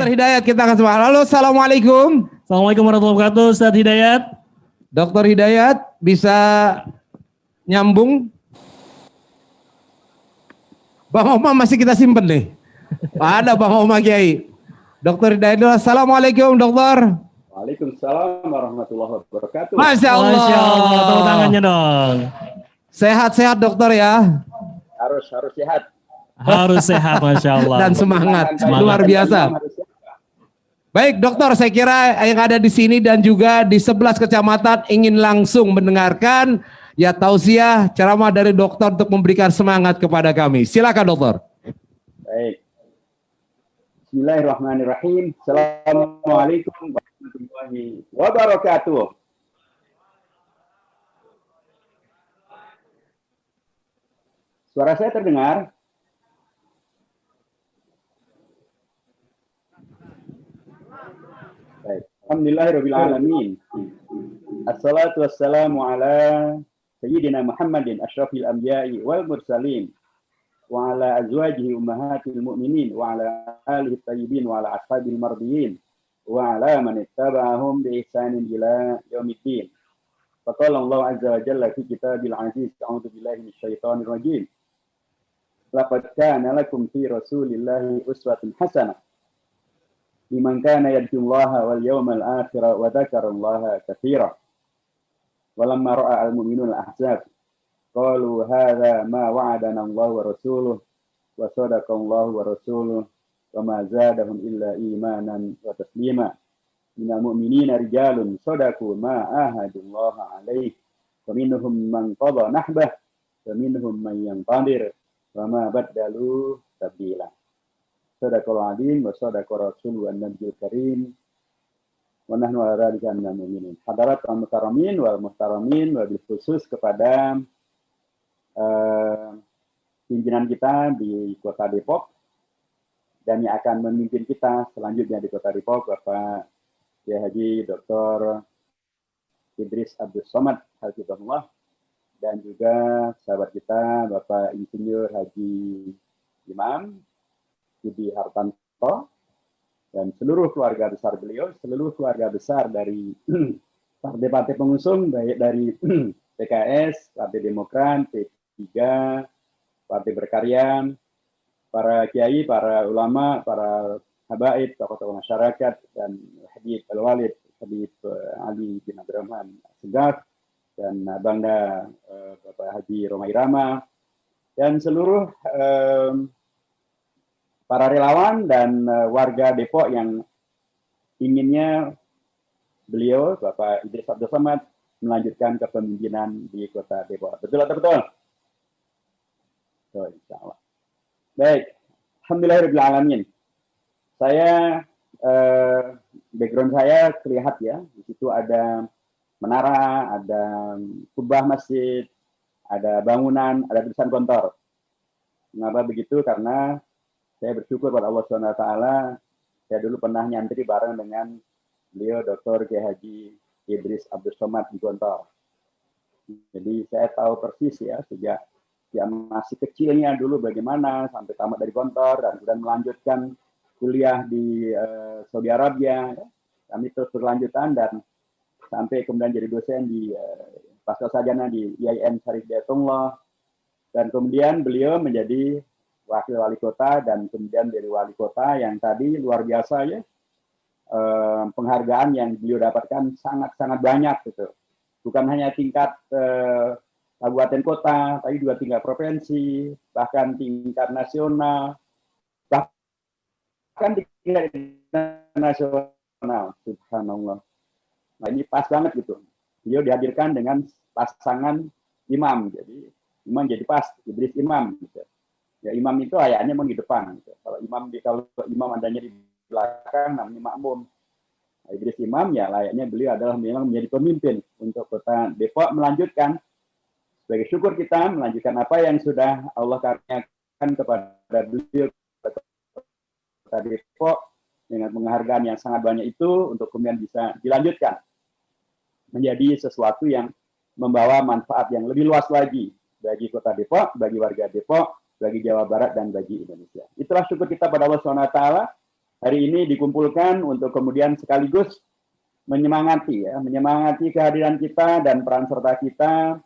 Dokter Hidayat kita akan sembah. Halo, assalamualaikum. Assalamualaikum warahmatullahi wabarakatuh, Ustaz Hidayat. Dokter Hidayat bisa nyambung? Bang Oma masih kita simpen nih. Ada Bang Oma Kiai. Dokter Hidayat dulu. Assalamualaikum dokter. Waalaikumsalam warahmatullahi wabarakatuh. Masya Allah. Masya Allah, tepuk tangannya dong. Sehat-sehat dokter ya. Harus sehat. Harus sehat, Masya Allah. Dan semangat. Luar biasa. Baik dokter, saya kira yang ada di sini dan juga di 11 kecamatan ingin langsung mendengarkan ya tausiah ceramah dari dokter untuk memberikan semangat kepada kami. Silakan dokter. Baik. Bismillahirrahmanirrahim. Assalamualaikum warahmatullahi wabarakatuh. Suara saya terdengar? Baik. Alhamdulillahirabbil alamin. Assalatu wassalamu ala sayyidina Muhammadin asyrafil anbiya'i wal mursalin wa ala azwajihi ummahatil mu'minin wa ala alihi thayyibin wa ala ashabil mardiyin wa ala man ittaba'ahum bi ihsanin ila yaumiddin. Faqala Allah azza wa jalla fi kitabil aziz, a'udzu billahi minasyaitonir rajim. Laqad kana lakum fi rasulillahi uswatun hasanah liman kana yarjullaha wal yawmal akhir wa dzakarallaha katsiran. Walamma ra'a al-mu'minuna al-ahzab qalu hadza ma wa'adana Allah wa rasuluhu wa sadaqallahu wa rasuluhu wa ma zadahum illa imanan wa taslima. Minal mu'minina rijalun sadaqu ma ahadullaha alaihi wa minhum man qada nahbah wa minhum man yantadir wa ma baddalu tabdila. Sadaqallahu azim wa sadaqa rasuluhu an-nabiyul karim wa nahnu ala dzalika minal mu'minin. Hadirat al-mukarramin wal muhtaramin, wabil khusus kepada pimpinan kita di Kota Depok dan yang akan memimpin kita selanjutnya di Kota Depok, Bapak Kiai Haji Dr. Idris Abdus Somad Hafizahullah, dan juga sahabat kita Bapak Insinyur Haji Imam Budi Hartanto dan seluruh keluarga besar beliau, seluruh keluarga besar dari partai-partai pengusung, baik dari PKS, Partai Demokrat, P3, Partai Berkarya, para kiai, para ulama, para habaib, tokoh-tokoh masyarakat, dan Habib Al-Walid, Habib Ali bin Abdurrahman Segaf, dan Bangda Bapak Haji Roma Irama, dan seluruh para relawan dan warga Depok yang inginnya beliau, Bapak Idris Abdul Somad, melanjutkan kepemimpinan di Kota Depok. Betul atau betul? Betul, insya Allah. Baik, alhamdulillahirabbil alamin. Saya background saya terlihat ya, di situ ada menara, ada kubah masjid, ada bangunan, ada tulisan kantor. Mengapa begitu? Karena saya bersyukur pada Allah SWT, saya dulu pernah nyantri bareng dengan beliau Dr. Kiai Haji Idris Abdus Somad di Gontor. Jadi saya tahu persis ya, sejak dia masih kecilnya dulu bagaimana sampai tamat dari Gontor dan kemudian melanjutkan kuliah di Saudi Arabia. Kami terus berlanjutan dan sampai kemudian jadi dosen di pasca sarjana di IAIN Syarif Hidayatullah, dan kemudian beliau menjadi wakil wali kota dan kemudian dari wali kota yang tadi luar biasa ya, penghargaan yang beliau dapatkan sangat-sangat banyak gitu. Bukan hanya tingkat kabupaten kota, tapi juga tingkat provinsi, bahkan tingkat nasional, bahkan tingkat nasional. Subhanallah. Nah ini pas banget gitu. Beliau dihadirkan dengan pasangan imam, jadi imam jadi pas, Idris Imam gitu. Ya imam itu ayahnya memang di depan. Gitu. Kalau imam adanya di belakang namanya makmum. Nah, Idris Imam ya layaknya beliau adalah memang menjadi pemimpin untuk Kota Depok, melanjutkan sebagai syukur kita melanjutkan apa yang sudah Allah karuniakan kepada beliau Kota Depok dengan penghargaan yang sangat banyak itu untuk kemudian bisa dilanjutkan menjadi sesuatu yang membawa manfaat yang lebih luas lagi bagi Kota Depok, bagi warga Depok, bagi Jawa Barat dan bagi Indonesia. Itulah syukur kita pada Allah SWT hari ini dikumpulkan untuk kemudian sekaligus menyemangati kehadiran kita dan peran serta kita,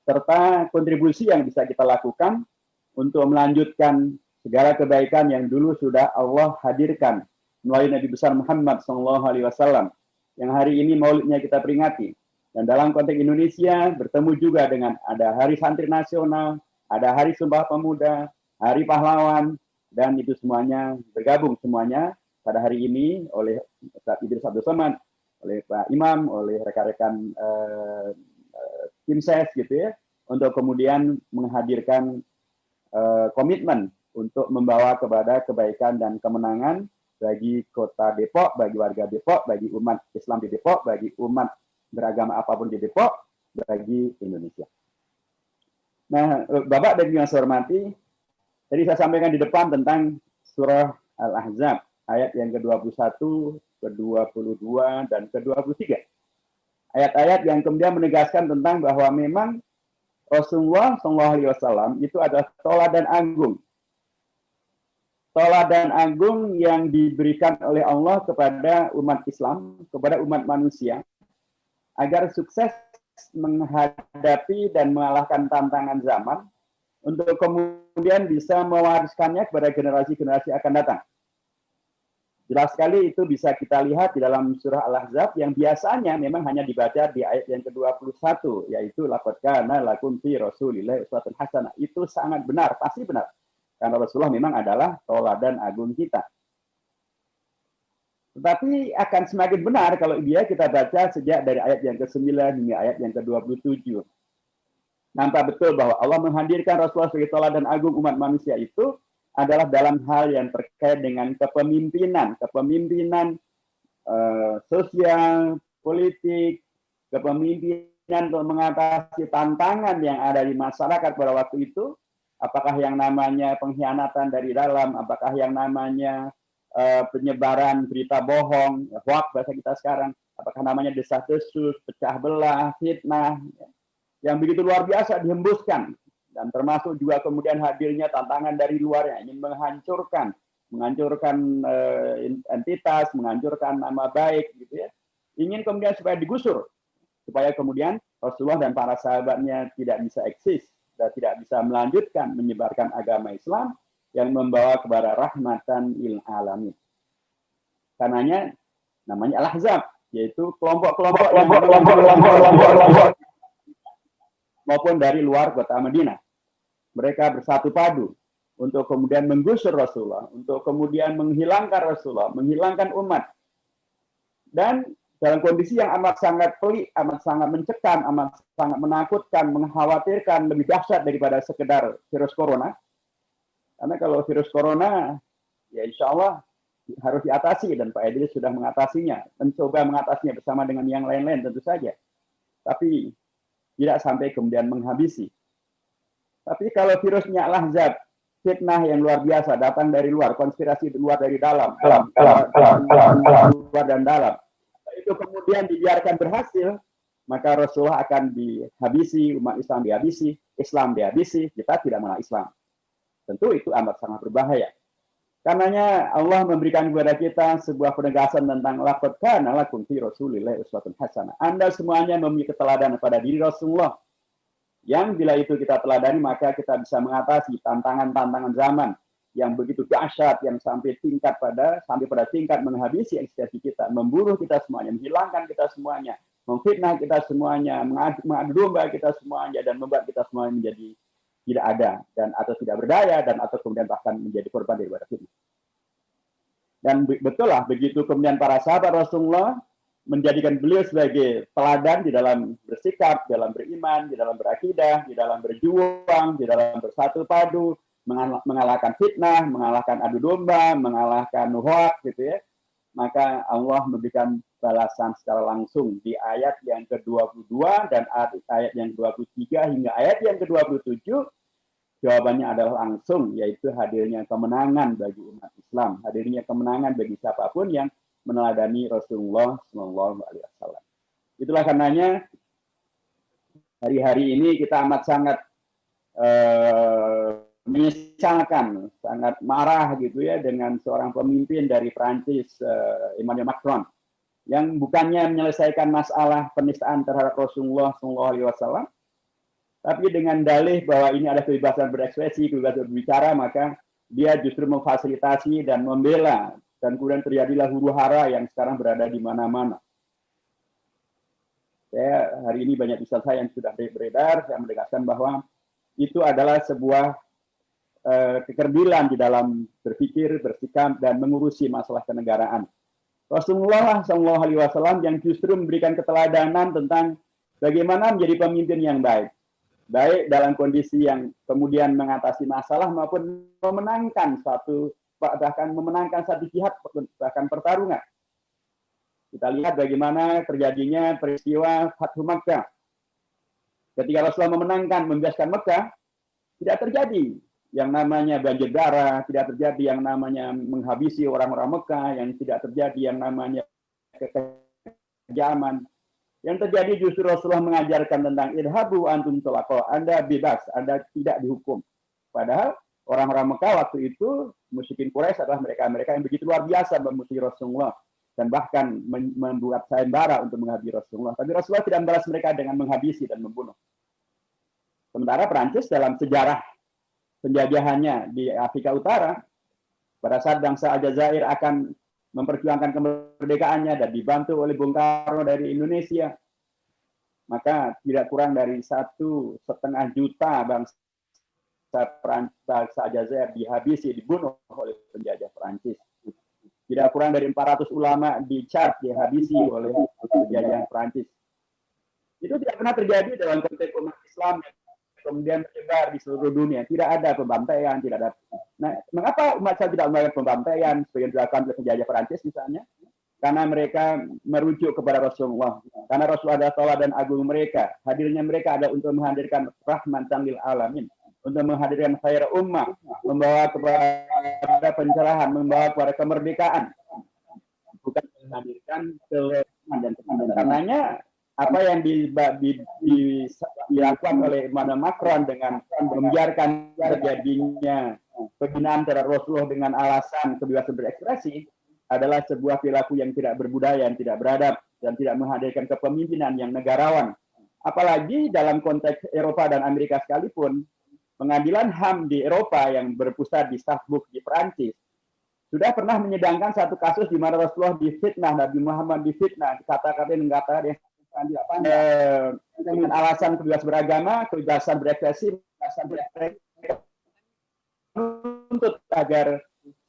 serta kontribusi yang bisa kita lakukan untuk melanjutkan segala kebaikan yang dulu sudah Allah hadirkan melalui Nabi besar Muhammad SAW, yang hari ini maulidnya kita peringati. Dan dalam konteks Indonesia bertemu juga dengan ada Hari Santri Nasional, ada Hari Sumpah Pemuda, Hari Pahlawan, dan itu semuanya bergabung semuanya pada hari ini oleh Ustaz Idris Abdul Somad, oleh Pak Imam, oleh rekan-rekan tim ses gitu ya, untuk kemudian menghadirkan komitmen untuk membawa kepada kebaikan dan kemenangan bagi kota Depok, bagi warga Depok, bagi umat Islam di Depok, bagi umat beragama apapun di Depok, bagi Indonesia. Nah, Bapak dan Ibu yang saya hormati, tadi saya sampaikan di depan tentang surah Al-Ahzab, ayat yang ke-21, ke-22, dan ke-23. Ayat-ayat yang kemudian menegaskan tentang bahwa memang Rasulullah SAW itu adalah teladan agung. Teladan agung yang diberikan oleh Allah kepada umat Islam, kepada umat manusia, agar sukses menghadapi dan mengalahkan tantangan zaman, untuk kemudian bisa mewariskannya kepada generasi-generasi akan datang. Jelas sekali itu bisa kita lihat di dalam surah Al-Ahzab yang biasanya memang hanya dibaca di ayat yang ke-21, yaitu laqad kana lakum fi rasulillahi uswatun hasanah. Itu sangat benar, pasti benar. Karena Rasulullah memang adalah teladan agung kita. Tetapi akan semakin benar kalau dia kita baca sejak dari ayat yang ke-9 hingga ayat yang ke-27. Nampak betul bahwa Allah menghadirkan Rasulullah sebagai teladan agung umat manusia itu adalah dalam hal yang terkait dengan kepemimpinan sosial, politik, kepemimpinan untuk mengatasi tantangan yang ada di masyarakat pada waktu itu, apakah yang namanya pengkhianatan dari dalam, apakah yang namanya penyebaran berita bohong, hoax bahasa kita sekarang, apakah namanya desas-desus, pecah belah, fitnah, yang begitu luar biasa dihembuskan, dan termasuk juga kemudian hadirnya tantangan dari luar yang ingin menghancurkan entitas, menghancurkan nama baik, gitu ya. Ingin kemudian supaya digusur, supaya kemudian Rasulullah dan para sahabatnya tidak bisa eksis dan tidak bisa melanjutkan menyebarkan agama Islam yang membawa kepada rahmatan lil alamin. Karenanya namanya Al-Ahzab, yaitu kelompok-kelompok maupun dari luar kota Madinah. Mereka bersatu padu untuk kemudian menggusur Rasulullah, untuk kemudian menghilangkan Rasulullah, menghilangkan umat. Dan dalam kondisi yang amat sangat pelik, amat sangat mencekam, amat sangat menakutkan, mengkhawatirkan, lebih dahsyat daripada sekedar virus corona. Karena kalau virus corona, ya insya Allah harus diatasi, dan Pak Idris sudah mengatasinya, mencoba mengatasinya bersama dengan yang lain-lain tentu saja. Tapi tidak sampai kemudian menghabisi. Tapi kalau virusnya Al-Ahzab, fitnah yang luar biasa, datang dari luar, konspirasi luar dari dalam, luar dan dalam, itu kemudian dibiarkan berhasil, maka Rasulullah akan dihabisi, umat Islam dihabisi, Islam dihabisi, kita tidak mengenal Islam. Tentu itu amat sangat berbahaya. Karenanya Allah memberikan kepada kita sebuah penegasan tentang laqad kana lakum fi rasulillahi uswatun hasanah. Anda semuanya memiliki keteladanan pada diri Rasulullah. Yang bila itu kita teladani, maka kita bisa mengatasi tantangan-tantangan zaman yang begitu dahsyat, yang sampai pada tingkat menghabisi eksistensi kita, membunuh kita semuanya, menghilangkan kita semuanya, memfitnah kita semuanya, mengadu domba kita semuanya, dan membuat kita semuanya menjadi tidak ada dan atau tidak berdaya, dan atau kemudian bahkan menjadi korban daripada fitnah. Dan betul lah, begitu kemudian para sahabat Rasulullah menjadikan beliau sebagai teladan di dalam bersikap, di dalam beriman, di dalam berakidah, di dalam berjuang, di dalam bersatu padu, mengalahkan fitnah, mengalahkan adu domba, mengalahkan hoax, gitu ya. Maka Allah memberikan balasan secara langsung di ayat yang ke-22 dan ayat yang ke-23 hingga ayat yang ke-27. Jawabannya adalah langsung, yaitu hadirnya kemenangan bagi umat Islam, hadirnya kemenangan bagi siapapun yang meneladani Rasulullah SAW. Itulah karenanya hari-hari ini kita amat sangat menyesalkan, sangat marah gitu ya dengan seorang pemimpin dari Prancis, Emmanuel Macron, yang bukannya menyelesaikan masalah penistaan terhadap Rasulullah SAW, tapi dengan dalih bahwa ini ada kebebasan berekspresi, kebebasan berbicara, maka dia justru memfasilitasi dan membela, dan kemudian terjadilah huru-hara yang sekarang berada di mana-mana. Saya hari ini banyak bisa saya yang sudah beredar, saya menegaskan bahwa itu adalah sebuah kekerdilan di dalam berpikir, bersikap, dan mengurusi masalah kenegaraan. Rasulullah SAW yang justru memberikan keteladanan tentang bagaimana menjadi pemimpin yang baik. Baik dalam kondisi yang kemudian mengatasi masalah maupun memenangkan bahkan memenangkan satu jihad, bahkan pertarungan. Kita lihat bagaimana terjadinya peristiwa Fathu Makkah. Ketika Rasulullah memenangkan, membebaskan Mekah, tidak terjadi yang namanya banjir darah, tidak terjadi yang namanya menghabisi orang-orang Mekah, yang tidak terjadi yang namanya kekejaman. Yang terjadi justru Rasulullah mengajarkan tentang idhabu antum tolako, Anda bebas, Anda tidak dihukum. Padahal orang-orang Mekah waktu itu, musyrikin Quraisy adalah mereka-mereka yang begitu luar biasa memusuhi Rasulullah, dan bahkan membuat sayembara untuk menghabisi Rasulullah. Tapi Rasulullah tidak membalas mereka dengan menghabisi dan membunuh. Sementara Prancis dalam sejarah penjajahannya di Afrika Utara, pada saat bangsa Aljazair akan memperjuangkan kemerdekaannya dan dibantu oleh Bung Karno dari Indonesia, maka tidak kurang dari 1,5 juta bangsa Aljazair dihabisi, dibunuh oleh penjajah Prancis. Tidak kurang dari 400 ulama dicap, dihabisi oleh penjajah Prancis. Itu tidak pernah terjadi dalam konteks umat Islam kemudian menyebar di seluruh dunia. Tidak ada pembantaian, tidak ada. Nah, mengapa umat Islam tidak melakukan pembantaian sebagai dilakukan oleh penjajah Perancis misalnya? Karena mereka merujuk kepada Rasulullah. Karena Rasulullah adalah tauladan agung mereka. Hadirnya mereka adalah untuk menghadirkan rahmatan lil alamin, untuk menghadirkan khair ummah, membawa kepada pencerahan, membawa kepada kemerdekaan, bukan menghadirkan kelemahan dan kehancuran. Karenanya apa yang dilakukan oleh Emmanuel Macron dengan membiarkan terjadinya penghinaan terhadap Rasulullah dengan alasan kebebasan berekspresi adalah sebuah perilaku yang tidak berbudaya, yang tidak beradab, dan tidak menghadirkan kepemimpinan yang negarawan. Apalagi dalam konteks Eropa dan Amerika sekalipun, pengadilan HAM di Eropa yang berpusat di Strasbourg di Perancis sudah pernah menyidangkan satu kasus di mana Rasulullah difitnah, Nabi Muhammad difitnah, kata-kata yang dengan alasan kebebasan beragama, kebebasan berekspresi, untuk agar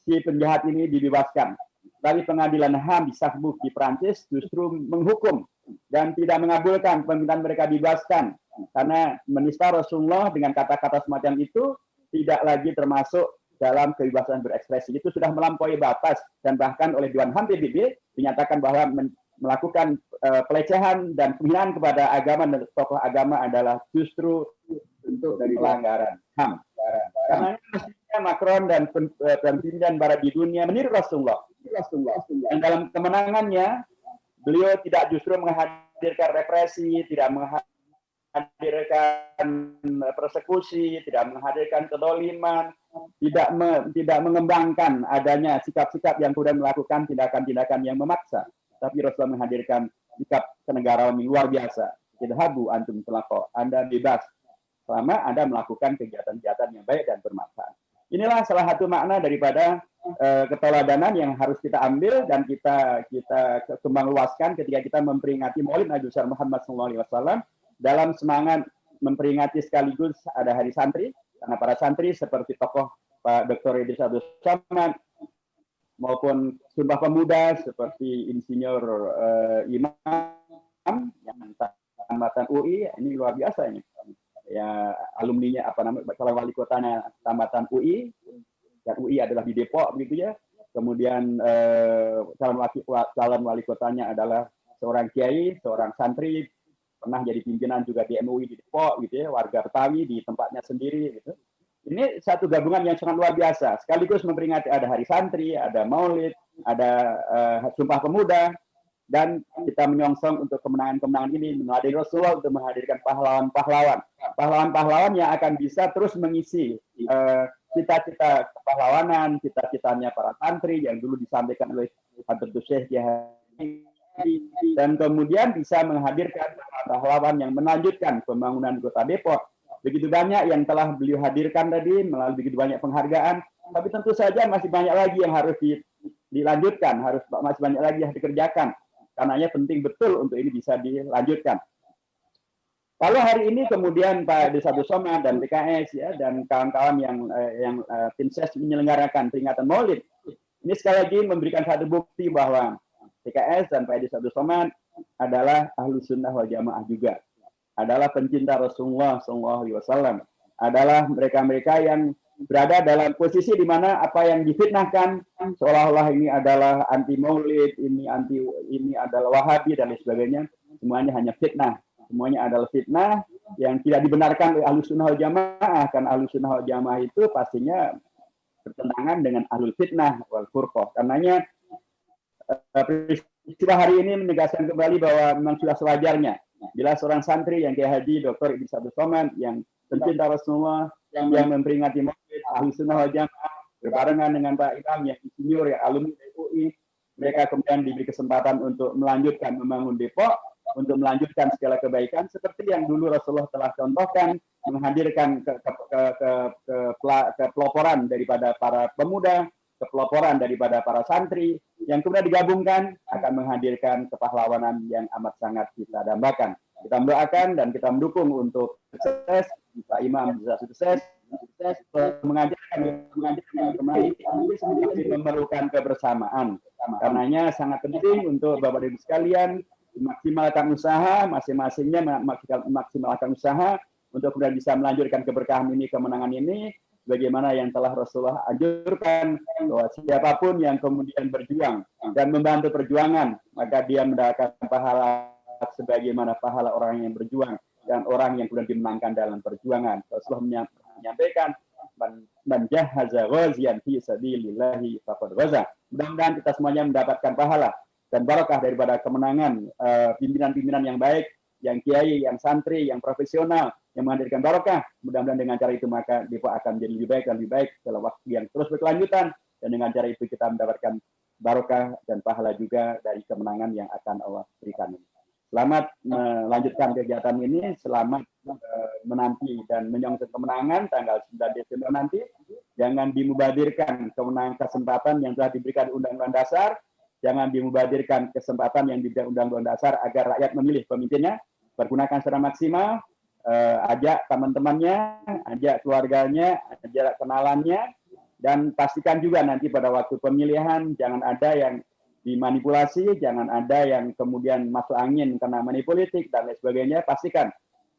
si penjahat ini dibebaskan. Tapi pengadilan HAM di Strasbourg di Prancis justru menghukum dan tidak mengabulkan permintaan mereka dibebaskan karena menista Rasulullah dengan kata-kata semacam itu tidak lagi termasuk dalam kebebasan berekspresi. Itu sudah melampaui batas, dan bahkan oleh Dewan HAM PBB dinyatakan bahwa melakukan pelecehan dan penghinaan kepada agama dan tokoh agama adalah justru bentuk dari pelanggaran HAM. Karena mestinya Macron dan pimpinan barat di dunia meniru Rasulullah. Dan dalam kemenangannya, beliau tidak justru menghadirkan represi, tidak menghadirkan persekusi, tidak menghadirkan kedoliman, tidak mengembangkan adanya sikap-sikap yang kemudian melakukan tindakan-tindakan yang memaksa. Tapi Rasulullah menghadirkan sikap kenegaraan yang luar biasa. Idhabu antum tolako, Anda bebas selama Anda melakukan kegiatan-kegiatan yang baik dan bermanfaat. Inilah salah satu makna daripada keteladanan yang harus kita ambil dan kita kembang luaskan ketika kita memperingati Maulid Nabi besar Muhammad SAW dalam semangat memperingati sekaligus ada Hari Santri, karena para santri seperti tokoh Pak Dr. Idris Abdul Samad maupun Sumpah Pemuda seperti Insinyur Imam yang tamatan UI, ini luar biasa ini. Ya, alumninya calon wali kotanya tamatan UI, dan UI adalah di Depok begitu ya. Kemudian calon wali kotanya adalah seorang kiai, seorang santri, pernah jadi pimpinan juga di MUI di Depok gitu ya, warga Betawi di tempatnya sendiri gitu. Ini satu gabungan yang sangat luar biasa. Sekaligus memperingati ada Hari Santri, ada Maulid, ada Sumpah Pemuda, dan kita menyongsong untuk kemenangan-kemenangan ini, menghadiri Rasulullah untuk menghadirkan pahlawan-pahlawan. Pahlawan-pahlawan yang akan bisa terus mengisi cita-cita kepahlawanan, cita-citanya para santri yang dulu disampaikan oleh Hadratus Syekh Kiai, dan kemudian bisa menghadirkan pahlawan yang melanjutkan pembangunan Kota Depok. Begitu banyak yang telah beliau hadirkan tadi melalui begitu banyak penghargaan, tapi tentu saja masih banyak lagi yang harus dilanjutkan, masih banyak lagi yang dikerjakan. Karenanya penting betul untuk ini bisa dilanjutkan. Kalau hari ini kemudian Pak Desa Abdul dan PKS ya dan kawan-kawan yang tim ses menyelenggarakan peringatan Maulid, ini sekali lagi memberikan satu bukti bahwa PKS dan Pak Desa Abdul adalah Ahlus Sunnah wal Jamaah juga, adalah pencinta Rasulullah SAW, adalah mereka-mereka yang berada dalam posisi di mana apa yang difitnahkan seolah-olah ini adalah anti Maulid, ini adalah Wahabi dan lain sebagainya, semuanya hanya fitnah. Semuanya adalah fitnah yang tidak dibenarkan oleh Ahlus Sunnah wal Jamaah, karena Ahlus Sunnah wal Jamaah itu pastinya bertentangan dengan Ahlul Fitnah wal Furqah. Karenanya peristiwa hari ini menegaskan kembali bahwa memang sudah sewajarnya bila seorang santri yang Kiai Haji Dr. Idris Abdul Somad yang pencinta Rasulullah, yang memperingati Maulid Ahlus Sunnah wal Jamaah berbarengan dengan Pak Imam yang insinyur, yang alumni UI, mereka kemudian diberi kesempatan untuk melanjutkan membangun Depok, untuk melanjutkan segala kebaikan seperti yang dulu Rasulullah telah contohkan, menghadirkan kepeloporan daripada para pemuda, kepeloporan daripada para santri, yang kemudian digabungkan akan menghadirkan kepahlawanan yang amat sangat kita dambakan. Kita mendoakan dan kita mendukung untuk sukses, Pak Imam bisa sukses, mengajarkan kembali memerlukan kebersamaan. Karenanya sangat penting untuk Bapak Ibu sekalian maksimalkan usaha, masing-masingnya maksimalkan usaha untuk kemudian bisa melanjutkan keberkahan ini, kemenangan ini, bagaimana yang telah Rasulullah anjurkan bahwa siapapun yang kemudian berjuang dan membantu perjuangan, maka dia mendapatkan pahala sebagaimana pahala orang yang berjuang dan orang yang kemudian dimenangkan dalam perjuangan. Rasulullah menyampaikan, man jahaza ghaziyan fi sabilillahi faqad ghaza. Mudah-mudahan kita semuanya mendapatkan pahala dan barakah daripada kemenangan pimpinan-pimpinan yang baik, yang kiai, yang santri, yang profesional, yang menghadirkan barakah. Mudah-mudahan dengan cara itu maka Depok akan menjadi lebih baik dan lebih baik dalam waktu yang terus berkelanjutan, dan dengan cara itu kita mendapatkan barakah dan pahala juga dari kemenangan yang akan Allah berikan. Selamat melanjutkan kegiatan ini, selamat menanti dan menyongsong kemenangan tanggal 9 Desember nanti. Jangan dimubadirkan kemenangan kesempatan yang telah diberikan Undang-Undang Dasar. Jangan dimubadirkan kesempatan yang diberikan Undang-Undang Dasar agar rakyat memilih pemimpinnya. Pergunakan secara maksimal, ajak teman-temannya, ajak keluarganya, ajak kenalannya, dan pastikan juga nanti pada waktu pemilihan jangan ada yang dimanipulasi, jangan ada yang kemudian masuk angin karena money politik dan lain sebagainya. Pastikan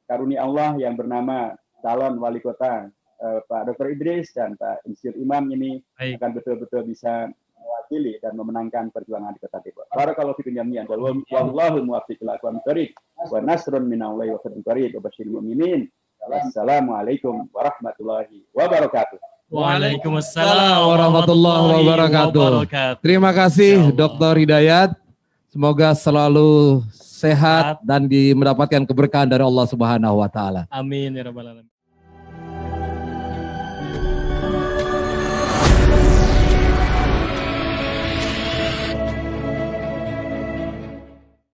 karunia Allah yang bernama calon wali kota Pak Dr. Idris dan Pak Insinyur Imam ini akan betul-betul bisa mewakili dan memenangkan perjuangan di Kota Depok. Barakallahu fikum jami'an. Wallahu muwaffiq ila aqwamit thoriq wa nasrun minallahi wa fadlun qarib wa basyiril mu'minin. Wassalamualaikum warahmatullahi wabarakatuh. Waalaikumsalam warahmatullahi wabarakatuh. Terima kasih Dr. Hidayat. Semoga selalu sehat dan mendapatkan keberkahan dari Allah Subhanahu wa taala. Amin ya rabbal alamin.